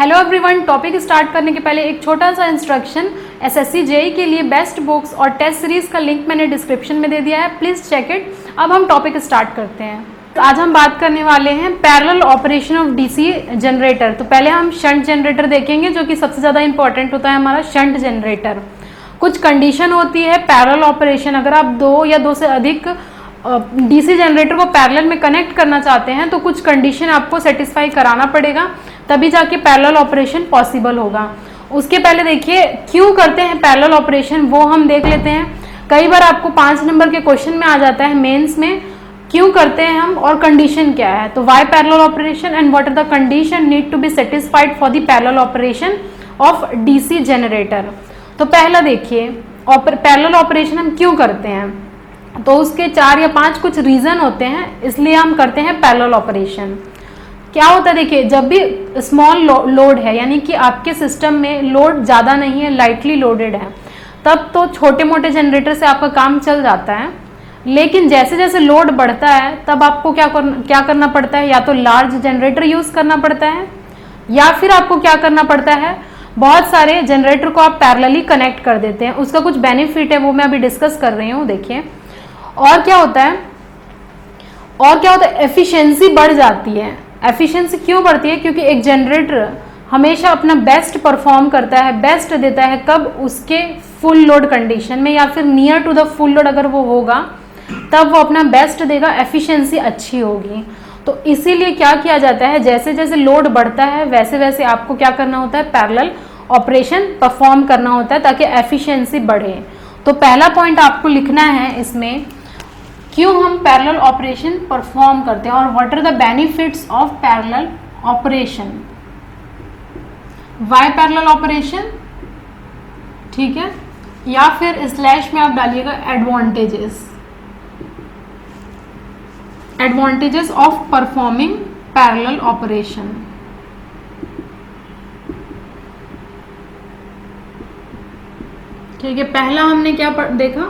Hello everyone, topic start करने के पहले एक छोटा सा इंस्ट्रक्शन। एसएससी जेई के लिए बेस्ट बुक्स और टेस्ट सीरीज का लिंक मैंने डिस्क्रिप्शन में दे दिया है, प्लीज़ चेक इट। अब हम टॉपिक स्टार्ट करते हैं। तो आज हम बात करने वाले हैं parallel operation of DC generator. तो पहले हम शंट जनरेटर देखेंगे, जो कि सबसे ज़्यादा इंपॉर्टेंट होता है हमारा शंट जनरेटर। कुछ कंडीशन होती है पैरेलल ऑपरेशन, अगर आप दो या दो से अधिक डीसी जनरेटर को पैरेलल में कनेक्ट करना चाहते हैं तो कुछ कंडीशन आपको सेटिस्फाई कराना पड़ेगा, तभी जाके पैरेलल ऑपरेशन पॉसिबल होगा। उसके पहले देखिए क्यों करते हैं पैरेलल ऑपरेशन, वो हम देख लेते हैं। कई बार आपको 5 नंबर के क्वेश्चन में आ जाता है मेंस में, क्यों करते हैं हम और कंडीशन क्या है। तो why parallel operation and what are the condition need to be satisfied for the parallel operation of DC generator. तो पहला देखिए पैरेलल ऑपरेशन हम क्यों करते हैं, तो उसके 4 या 5 कुछ रीजन होते हैं, इसलिए हम करते हैं पैरेलल ऑपरेशन। क्या होता है देखिए, जब भी स्मॉल लोड है, यानी कि आपके सिस्टम में लोड ज़्यादा नहीं है, लाइटली लोडेड है, तब तो छोटे मोटे जनरेटर से आपका काम चल जाता है। लेकिन जैसे जैसे लोड बढ़ता है तब आपको क्या करना पड़ता है, या तो लार्ज जनरेटर यूज़ करना पड़ता है, या फिर आपको क्या करना पड़ता है, बहुत सारे जनरेटर को आप पैरेलली कनेक्ट कर देते हैं। उसका कुछ बेनिफिट है, वो मैं अभी डिस्कस कर रही हूँ। देखिए और क्या होता है, एफिशिएंसी बढ़ जाती है। एफिशिएंसी क्यों बढ़ती है, क्योंकि एक जनरेटर हमेशा अपना बेस्ट परफॉर्म करता है, बेस्ट देता है कब, उसके फुल लोड कंडीशन में या फिर near to the full load अगर वो होगा तब वो अपना बेस्ट देगा, एफिशिएंसी अच्छी होगी। तो इसीलिए क्या किया जाता है, जैसे जैसे लोड बढ़ता है वैसे वैसे आपको क्या करना होता है, पैरेलल ऑपरेशन परफॉर्म करना होता है ताकि एफिशिएंसी बढ़े। तो पहला पॉइंट आपको लिखना है इसमें, क्यों हम पैरेलल ऑपरेशन परफॉर्म करते हैं और what are the benefits of parallel operation. Why parallel operation, ठीक है, या फिर स्लैश में आप डालिएगा advantages of performing parallel operation. ठीक है, पहला हमने क्या देखा,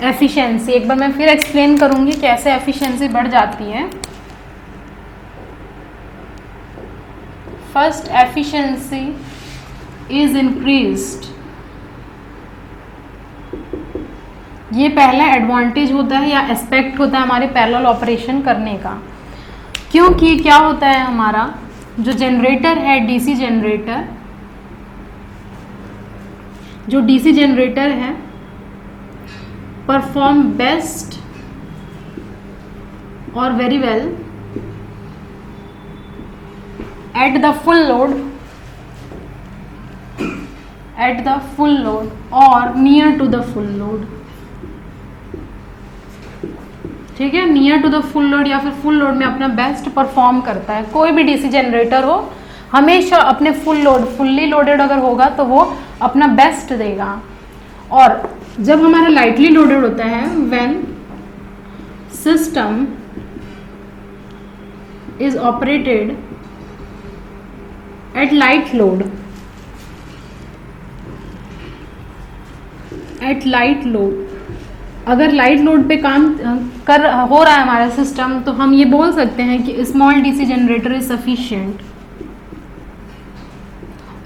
एफिशिएंसी। एक बार मैं फिर एक्सप्लेन करूंगी कैसे एफिशिएंसी बढ़ जाती है। First, efficiency is increased. ये पहला एडवांटेज होता है या एस्पेक्ट होता है हमारे पैरेलल ऑपरेशन करने का। क्योंकि क्या होता है, हमारा जो जनरेटर है डीसी जनरेटर, जो डीसी जनरेटर है परफॉर्म बेस्ट और very well at the full load और near to the full load. ठीक है, near to the full load या फिर फुल लोड में अपना बेस्ट परफॉर्म करता है। कोई भी डीसी जनरेटर हो हमेशा अपने फुल्ली लोडेड अगर होगा तो वो अपना बेस्ट देगा। और जब हमारा लाइटली लोडेड होता है, when system is operated at light load, अगर लाइट लोड पे काम हो रहा है हमारा सिस्टम, तो हम ये बोल सकते हैं कि small DC generator is sufficient.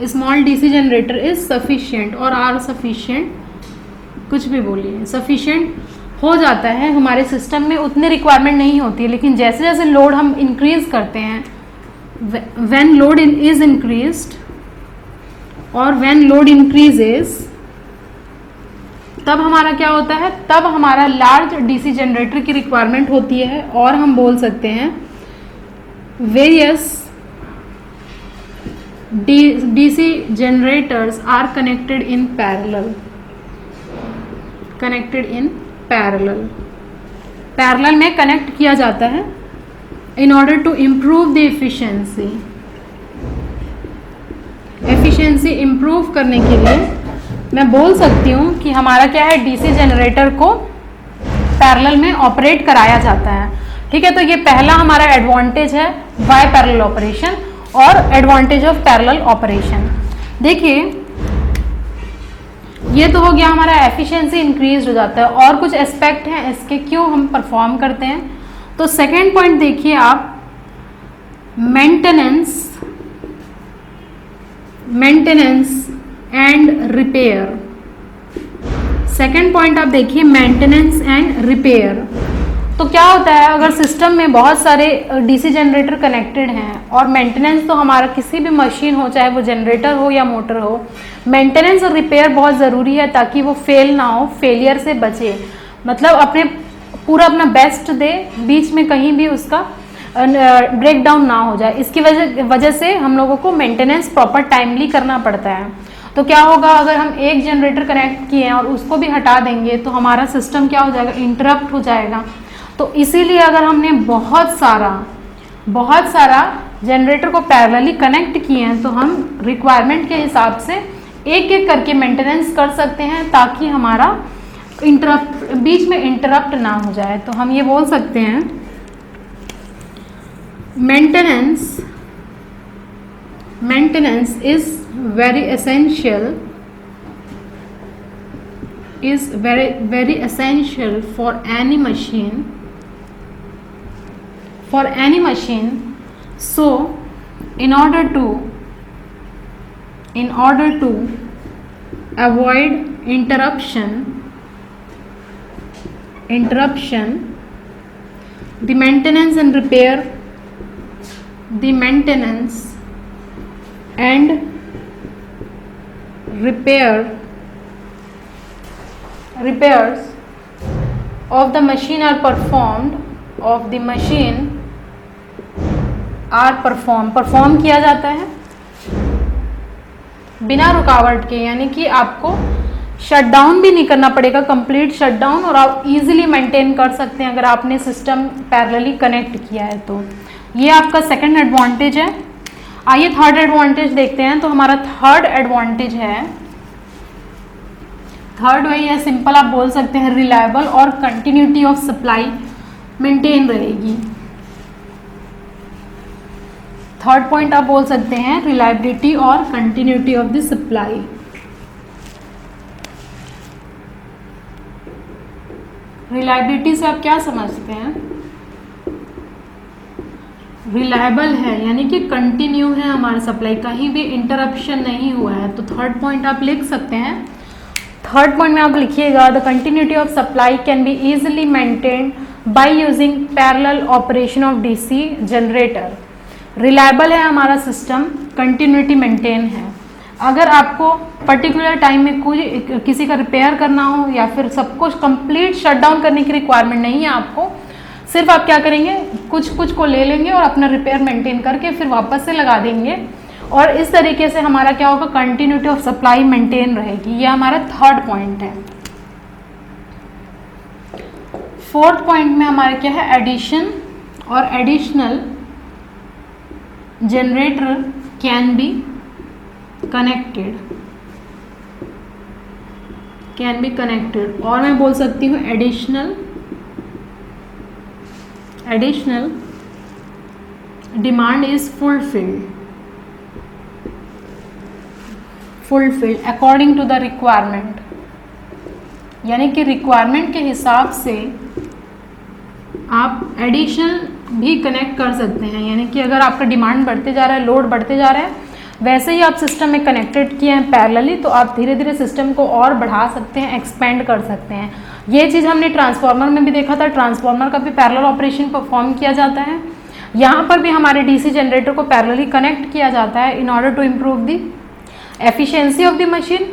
Small DC generator is sufficient और आर सफिशिएंट, कुछ भी बोलिए, सफिशिएंट हो जाता है हमारे सिस्टम में, उतनी रिक्वायरमेंट नहीं होती है। लेकिन जैसे जैसे लोड हम इंक्रीज करते हैं, व्हेन लोड इज इंक्रीज्ड और व्हेन लोड इंक्रीजेस, तब हमारा क्या होता है, तब हमारा लार्ज डीसी जनरेटर की रिक्वायरमेंट होती है। और हम बोल सकते हैं various DC generators are connected in parallel में कनेक्ट किया जाता है in order to improve the efficiency improve करने के लिए मैं बोल सकती हूँ कि हमारा क्या है, डीसी जनरेटर को पैरेलल में ऑपरेट कराया जाता है। ठीक है, तो ये पहला हमारा एडवांटेज है वाई पैरेलल ऑपरेशन और एडवांटेज ऑफ पैरेलल ऑपरेशन। देखिए ये तो हो गया हमारा एफिशिएंसी इंक्रीज हो जाता है, और कुछ एस्पेक्ट हैं इसके क्यों हम परफॉर्म करते हैं। तो सेकेंड पॉइंट देखिए आप, maintenance maintenance and repair. Second point आप देखिए, मेंटेनेंस एंड रिपेयर। तो क्या होता है, अगर सिस्टम में बहुत सारे डीसी जनरेटर कनेक्टेड हैं और मेंटेनेंस तो हमारा किसी भी मशीन हो, चाहे वो जनरेटर हो या मोटर हो, मेंटेनेंस और रिपेयर बहुत ज़रूरी है ताकि वो फेल ना हो, फेलियर से बचे, मतलब पूरा अपना बेस्ट दे, बीच में कहीं भी उसका ब्रेक डाउन ना हो जाए। इसकी वजह से हम लोगों को मेंटेनेंस प्रॉपर टाइमली करना पड़ता है। तो क्या होगा, अगर हम एक जनरेटर कनेक्ट किए हैं और उसको भी हटा देंगे तो हमारा सिस्टम क्या हो जाएगा, इंटरप्ट हो जाएगा। तो इसीलिए अगर हमने बहुत सारा जनरेटर को पैरेलली कनेक्ट किए हैं तो हम रिक्वायरमेंट के हिसाब से एक एक करके मेंटेनेंस कर सकते हैं ताकि हमारा बीच में इंटरप्ट ना हो जाए। तो हम ये बोल सकते हैं, maintenance is very essential for any machine. So in order to avoid interruption, the maintenance and repairs of the machine are performed perform किया जाता है बिना रुकावट के, यानी कि आपको शट डाउन भी नहीं करना पड़ेगा, कंप्लीट शट डाउन, और आप इजीली मेंटेन कर सकते हैं अगर आपने सिस्टम पैरेलली कनेक्ट किया है। तो ये आपका सेकंड एडवांटेज है। आइए थर्ड एडवांटेज देखते हैं। तो हमारा थर्ड एडवांटेज है, थर्ड वही है, सिंपल आप बोल सकते हैं, रिलायबल और कंटिन्यूटी ऑफ सप्लाई मेंटेन रहेगी। थर्ड पॉइंट आप बोल सकते हैं रिलायबिलिटी और continuity of the supply. Reliability से आप क्या समझते हैं? रिलायबल है यानी कि कंटिन्यू है हमारा सप्लाई, कहीं भी इंटरप्शन नहीं हुआ है। तो थर्ड पॉइंट आप लिख सकते हैं। थर्ड पॉइंट में आप लिखिएगा, the continuity of supply can be easily maintained by using parallel operation of DC generator. Reliable है हमारा सिस्टम, कंटिन्यूटी मेंटेन है। अगर आपको पर्टिकुलर टाइम में किसी का रिपेयर करना हो या फिर सब कुछ कंप्लीट शटडाउन करने की रिक्वायरमेंट नहीं है आपको, सिर्फ आप क्या करेंगे, कुछ को ले लेंगे और अपना रिपेयर मेंटेन करके फिर वापस से लगा देंगे, और इस तरीके से हमारा क्या होगा, कंटिन्यूटी ऑफ सप्लाई मेंटेन रहेगी। ये हमारा थर्ड पॉइंट है। फोर्थ पॉइंट में हमारा क्या है, एडिशन और additional generator can be connected, और मैं बोल सकती हूँ additional demand is fulfilled according to the requirement, यानी कि रिक्वायरमेंट के हिसाब से आप एडिशनल भी कनेक्ट कर सकते हैं। यानी कि अगर आपका डिमांड बढ़ते जा रहा है, लोड बढ़ते जा रहा है, वैसे ही आप सिस्टम में कनेक्टेड किए हैं पैरेलली, तो आप धीरे धीरे सिस्टम को और बढ़ा सकते हैं, एक्सपेंड कर सकते हैं। ये चीज़ हमने ट्रांसफार्मर में भी देखा था, ट्रांसफार्मर का भी पैरेलल ऑपरेशन परफॉर्म किया जाता है। यहाँ पर भी हमारे डीसी जनरेटर को पैरेलली कनेक्ट किया जाता है in order to improve the efficiency of the machine,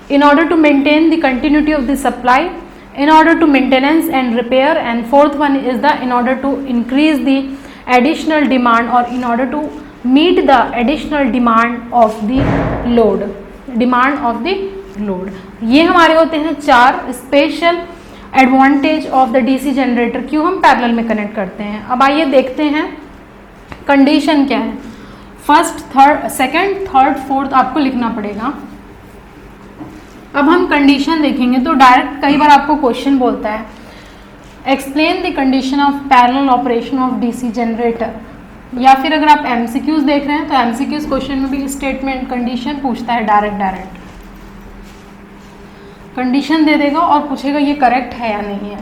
in order to maintain the continuity of the supply, in order to maintenance and repair, and fourth one is the in order to increase the additional demand, or in order to meet the additional demand of the load, ये हमारे होते हैं 4 special advantage of the DC generator, क्यों हम parallel में connect करते हैं। अब आइए देखते हैं कंडीशन क्या है। फर्स्ट, सेकंड, थर्ड, फोर्थ आपको लिखना पड़ेगा। अब हम कंडीशन देखेंगे तो डायरेक्ट कई बार आपको क्वेश्चन बोलता है, explain the condition of parallel operation of DC generator, या फिर अगर आप एमसीक्यूज देख रहे हैं तो एमसीक्यूज क्वेश्चन में भी स्टेटमेंट कंडीशन पूछता है, डायरेक्ट कंडीशन दे देगा और पूछेगा ये करेक्ट है या नहीं है।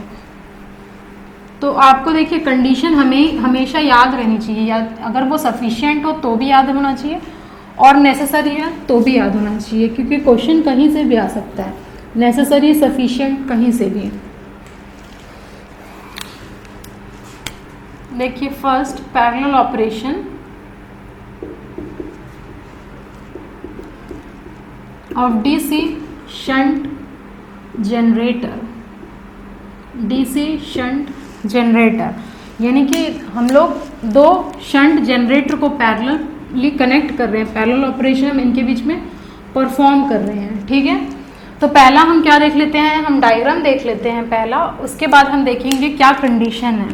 तो आपको देखिए कंडीशन हमें हमेशा याद रहनी चाहिए, या अगर वो सफिशिएंट हो तो भी याद होना चाहिए, और नेसेसरी है तो भी याद होना चाहिए, क्योंकि क्वेश्चन कहीं से भी आ सकता है। नेसेसरी, सफिशिएंट, कहीं से भी। देखिए first, parallel operation of DC shunt generator. DC shunt generator यानी कि हम लोग दो शंट जनरेटर को पैरेलली कनेक्ट कर रहे हैं, पैरेलल ऑपरेशन हम इनके बीच में परफॉर्म कर रहे हैं। ठीक है, तो पहला हम क्या देख लेते हैं, हम डायग्राम देख लेते हैं पहला, उसके बाद हम देखेंगे क्या कंडीशन है।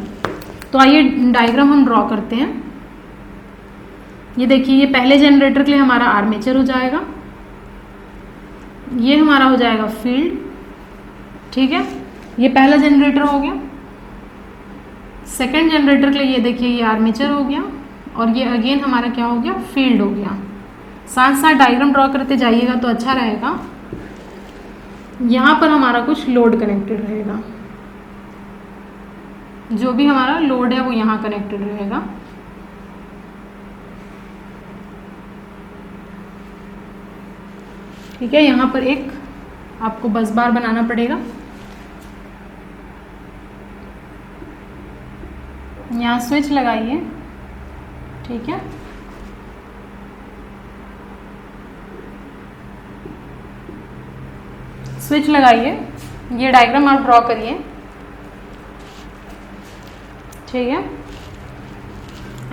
तो आइए डायग्राम हम ड्रॉ करते हैं। ये देखिए, ये पहले जनरेटर के लिए हमारा आर्मेचर हो जाएगा, ये हमारा हो जाएगा फील्ड। ठीक है, ये पहला जनरेटर हो गया। सेकंड जनरेटर के लिए ये देखिए, ये आर्मेचर हो गया और ये अगेन हमारा क्या हो गया, फील्ड हो गया। साथ साथ डायग्राम ड्रॉ करते जाइएगा तो अच्छा रहेगा। यहाँ पर हमारा कुछ लोड कनेक्टेड रहेगा, जो भी हमारा लोड है वो यहाँ कनेक्टेड रहेगा। ठीक है, यहाँ पर एक आपको बस बार बनाना पड़ेगा। यहाँ स्विच लगाइए। ठीक है, स्विच लगाइए, ये डायग्राम आप ड्रॉ करिए। ठीक है,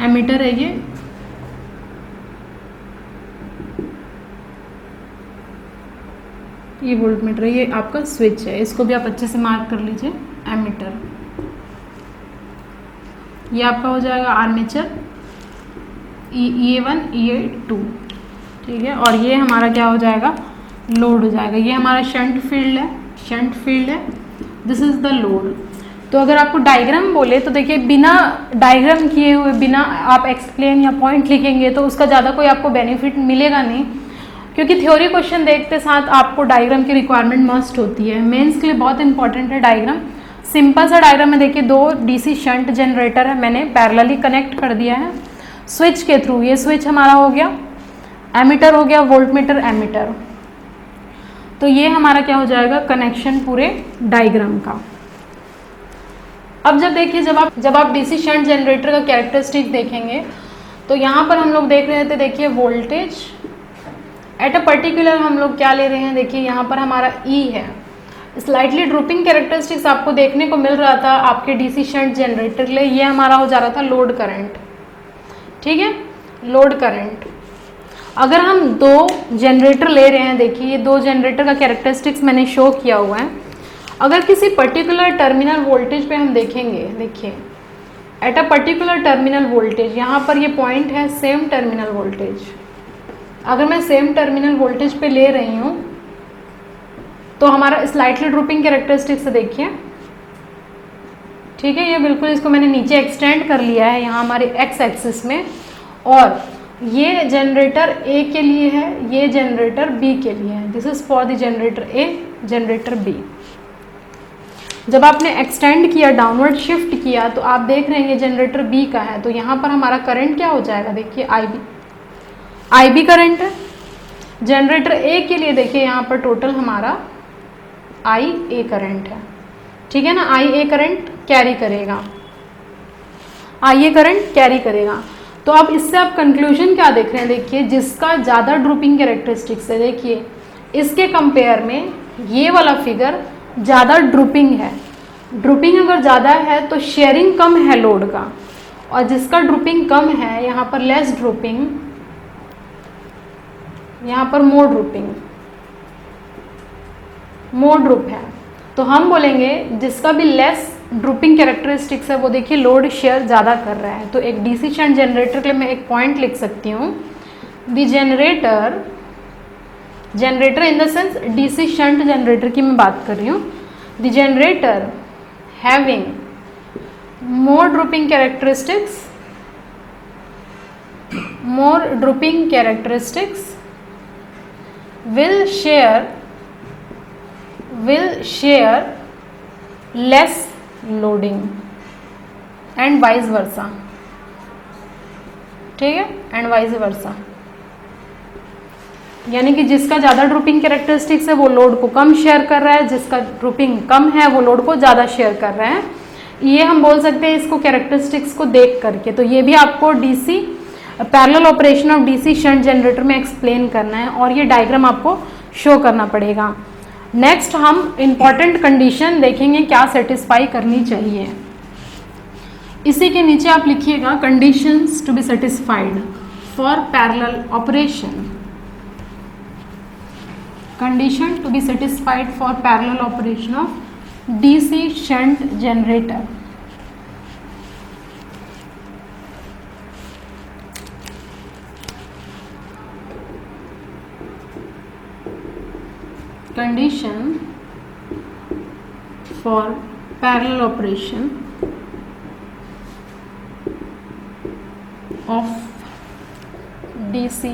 एमीटर है ये वोल्टमीटर, ये आपका स्विच है, इसको भी आप अच्छे से मार्क कर लीजिए। एमीटर, ये आपका हो जाएगा आर्मेचर E1 E2। ठीक है, और ये हमारा क्या हो जाएगा, लोड हो जाएगा। ये हमारा शंट फील्ड है, शंट फील्ड है, दिस इज द लोड। तो अगर आपको डायग्राम बोले तो देखिए, बिना डायग्राम किए हुए, बिना आप एक्सप्लेन या पॉइंट लिखेंगे तो उसका ज़्यादा कोई आपको बेनिफिट मिलेगा नहीं, क्योंकि थ्योरी क्वेश्चन देखते साथ आपको डायग्राम की रिक्वायरमेंट मस्ट होती है। मेंस के लिए बहुत इंपॉर्टेंट है डायग्राम। सिंपल सा डायग्राम में देखिए, दो डीसी शंट जनरेटर है, मैंने पैरेलली कनेक्ट कर दिया है स्विच के थ्रू। ये स्विच हमारा हो गया, एमीटर हो गया, वोल्टमीटर, एमीटर। तो ये हमारा क्या हो जाएगा, कनेक्शन पूरे डायग्राम का। अब जब देखिए, जब आप डीसी शंट जनरेटर का कैरेक्टरिस्टिक देखेंगे तो यहाँ पर हम लोग देख रहे थे, देखिए वोल्टेज एट अ पर्टिकुलर हम लोग क्या ले रहे हैं, देखिए यहाँ पर हमारा E है। स्लाइटली ड्रूपिंग कैरेक्टरिस्टिक्स आपको देखने को मिल रहा था आपके डीसी शंट जनरेटर के लिए। ये हमारा हो जा रहा था लोड करंट। ठीक है, लोड करंट। अगर हम दो जनरेटर ले रहे हैं, देखिए ये दो जनरेटर का कैरेक्टरिस्टिक्स मैंने शो किया हुआ है। अगर किसी पर्टिकुलर टर्मिनल वोल्टेज पे हम देखेंगे, देखिए at a particular terminal voltage, यहाँ पर ये पॉइंट है सेम टर्मिनल वोल्टेज। अगर मैं सेम टर्मिनल वोल्टेज पे ले रही हूँ तो हमारा स्लाइटली ड्रूपिंग कैरेक्टरिस्टिक्स देखिए। ठीक है, ये बिल्कुल इसको मैंने नीचे एक्सटेंड कर लिया है यहाँ हमारे एक्स एक्सिस में, और ये जनरेटर ए के लिए है, ये जनरेटर बी के लिए है। This is for the generator A, generator B. जब आपने एक्सटेंड किया, डाउनवर्ड शिफ्ट किया, तो आप देख रहे हैं ये जनरेटर बी का है, तो यहाँ पर हमारा करंट क्या हो जाएगा, देखिए IB करंट है। जनरेटर ए के लिए देखिए यहाँ पर टोटल हमारा IA करंट है। ठीक है ना, IA करंट कैरी करेगा, IA करंट कैरी करेगा। तो अब इससे आप कंक्लूजन क्या देख रहे हैं, देखिए जिसका ज़्यादा ड्रूपिंग कैरेक्टरिस्टिक्स है, देखिए इसके कंपेयर में ये वाला फिगर ज़्यादा ड्रूपिंग है। ड्रूपिंग अगर ज़्यादा है तो शेयरिंग कम है लोड का, और जिसका ड्रूपिंग कम है यहाँ पर लेस ड्रूपिंग, यहाँ पर मोर ड्रूपिंग, मोर ड्रूप है। तो हम बोलेंगे जिसका भी लेस ड्रूपिंग कैरेक्टरिस्टिक्स है वो देखिए लोड शेयर ज़्यादा कर रहा है। तो एक डीसी शंट जनरेटर के लिए मैं एक पॉइंट लिख सकती हूँ, the generator in the sense DC shunt generator की मैं बात कर रही हूँ, the generator having more drooping characteristics will share less loading and vice versa। ठीक है, and vice versa। यानी कि जिसका ज़्यादा ड्रूपिंग कैरेक्टरिस्टिक्स है वो लोड को कम शेयर कर रहा है, जिसका ड्रूपिंग कम है वो लोड को ज़्यादा शेयर कर रहा है। ये हम बोल सकते हैं इसको कैरेक्टरिस्टिक्स को देख करके। तो ये भी आपको DC parallel operation of DC shunt generator में एक्सप्लेन करना है और ये डायग्राम आपको शो करना पड़ेगा। नेक्स्ट हम इम्पॉर्टेंट कंडीशन देखेंगे क्या सेटिस्फाई करनी चाहिए। इसी के नीचे आप लिखिएगा conditions to be satisfied for parallel operation. Condition to be satisfied for parallel operation of DC shunt generator. Condition for parallel operation of DC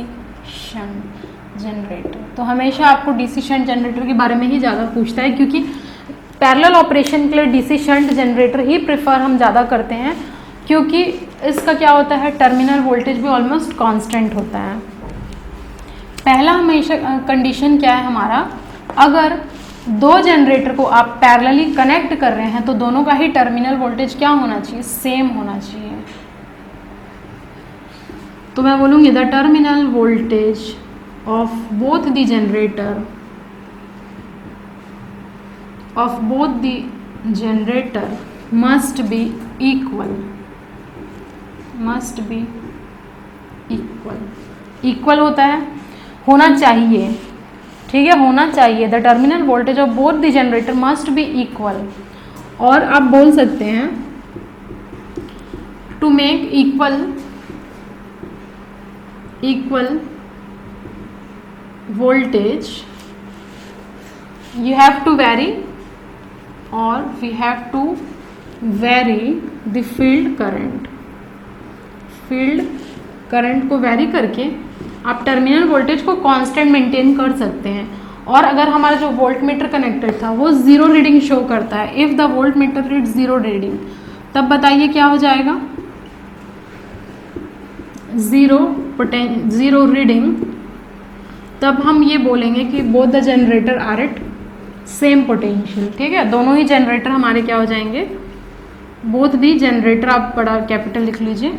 shunt generator। तो हमेशा आपको DC शंट जनरेटर के बारे में ही ज़्यादा पूछता है, क्योंकि पैरेलल ऑपरेशन के लिए DC शंट जनरेटर ही प्रेफर हम ज़्यादा करते हैं, क्योंकि इसका क्या होता है टर्मिनल वोल्टेज भी ऑलमोस्ट कांस्टेंट होता है। पहला हमेशा कंडीशन क्या है हमारा, अगर दो जनरेटर को आप पैरेलली कनेक्ट कर रहे हैं तो दोनों का ही टर्मिनल वोल्टेज क्या होना चाहिए, सेम होना चाहिए। तो मैं बोलूँगी the terminal voltage of both the generator must be equal होता है, होना चाहिए, ठीक है, होना चाहिए। The terminal voltage of both the generator must be equal. और आप बोल सकते हैं to make equal voltage you have to vary और we have to vary the field current को वेरी करके आप टर्मिनल वोल्टेज को कांस्टेंट मेंटेन कर सकते हैं। और अगर हमारा जो वोल्ट मीटर कनेक्टेड था वो ज़ीरो रीडिंग शो करता है, if the volt meter read zero reading, तब बताइए क्या हो जाएगा, ज़ीरो रीडिंग, तब हम ये बोलेंगे कि both the generator are at same potential. ठीक है, दोनों ही जनरेटर हमारे क्या हो जाएंगे, बोथ दी जनरेटर, आप बड़ा कैपिटल लिख लीजिए,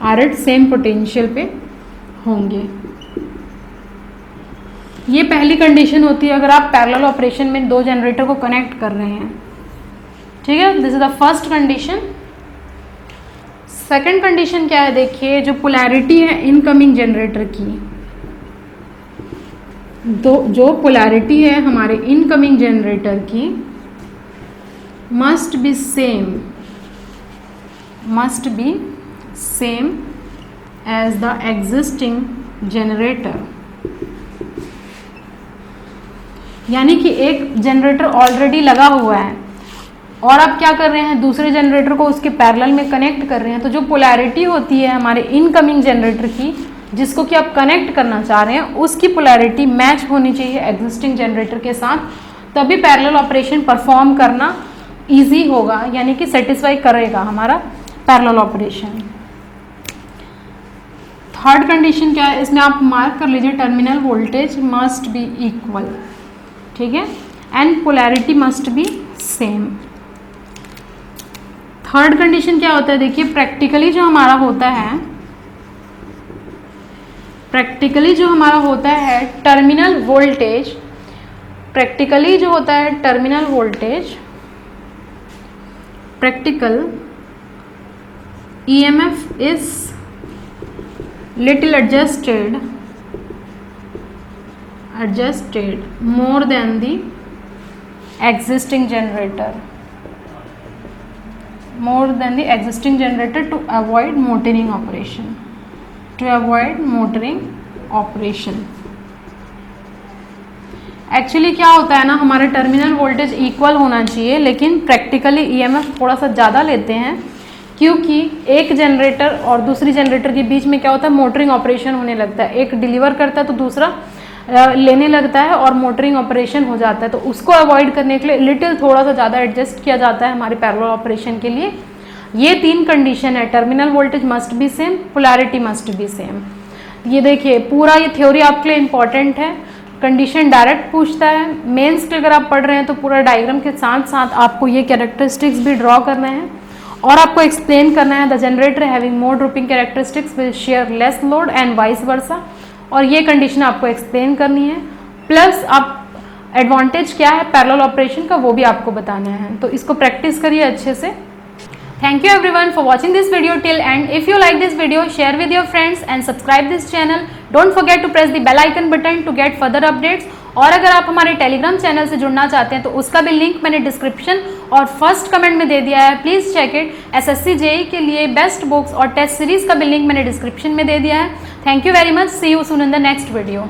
आर एट सेम पोटेंशियल पे होंगे। ये पहली कंडीशन होती है अगर आप पैरेलल ऑपरेशन में दो जनरेटर को कनेक्ट कर रहे हैं। ठीक है, this is the first condition. Second condition क्या है, देखिए जो पोलैरिटी है इनकमिंग जनरेटर की, जो पोलैरिटी है हमारे इनकमिंग जनरेटर की must be same as the existing generator। यानी कि एक जनरेटर ऑलरेडी लगा हुआ है और आप क्या कर रहे हैं, दूसरे जनरेटर को उसके पैरेलल में कनेक्ट कर रहे हैं, तो जो पोलैरिटी होती है हमारे इनकमिंग जनरेटर की, जिसको कि आप कनेक्ट करना चाह रहे हैं, उसकी पोलैरिटी मैच होनी चाहिए एग्जिस्टिंग जनरेटर के साथ, तभी पैरेलल ऑपरेशन परफॉर्म करना ईजी होगा, यानी कि सेटिस्फाई करेगा हमारा पैरेलल ऑपरेशन। थर्ड कंडीशन क्या है, इसमें आप मार्क कर लीजिए, terminal voltage must be equal, ठीक है, and polarity must be same. Third condition क्या होता है, देखिए प्रैक्टिकली जो हमारा होता है टर्मिनल वोल्टेज, प्रैक्टिकली जो होता है terminal voltage, practical EMF is little adjusted more than the existing generator, to avoid motoring operation। Actually क्या होता है ना, हमारा टर्मिनल वोल्टेज इक्वल होना चाहिए, लेकिन प्रैक्टिकली EMF थोड़ा सा ज़्यादा लेते हैं, क्योंकि एक जनरेटर और दूसरी जनरेटर के बीच में क्या होता है, मोटरिंग ऑपरेशन होने लगता है, एक डिलीवर करता है तो दूसरा लेने लगता है और मोटरिंग ऑपरेशन हो जाता है। तो उसको अवॉइड करने के लिए लिटिल थोड़ा सा ज़्यादा एडजस्ट किया जाता है हमारे पैरेलल ऑपरेशन के लिए। ये तीन कंडीशन है, terminal voltage must be same, polarity must be same. ये देखिए पूरा ये थ्योरी आपके लिए इंपॉर्टेंट है। कंडीशन डायरेक्ट पूछता है। मेंस के अगर आप पढ़ रहे हैं तो पूरा डायग्राम के साथ साथ आपको ये कैरेक्टरिस्टिक्स भी ड्रॉ करने हैं और आपको एक्सप्लेन करना है the generator having more dropping characteristics will share less load and vice versa, और ये कंडीशन आपको एक्सप्लेन करनी है। प्लस आप एडवांटेज क्या है पैरेलल ऑपरेशन का वो भी आपको बताना है, तो इसको प्रैक्टिस करिए अच्छे से। Thank you everyone for watching this video till end. If you like this video, share with your friends and subscribe this channel. Don't forget to press the bell icon button to get further updates. और अगर आप हमारे Telegram channel से जुड़ना चाहते हैं तो उसका भी लिंक मैंने डिस्क्रिप्शन और फर्स्ट कमेंट में दे दिया है, please check it. SSC JEE के लिए बेस्ट बुक्स और टेस्ट सीरीज का भी लिंक मैंने डिस्क्रिप्शन में दे दिया है। Thank you very much, see you soon in the next video.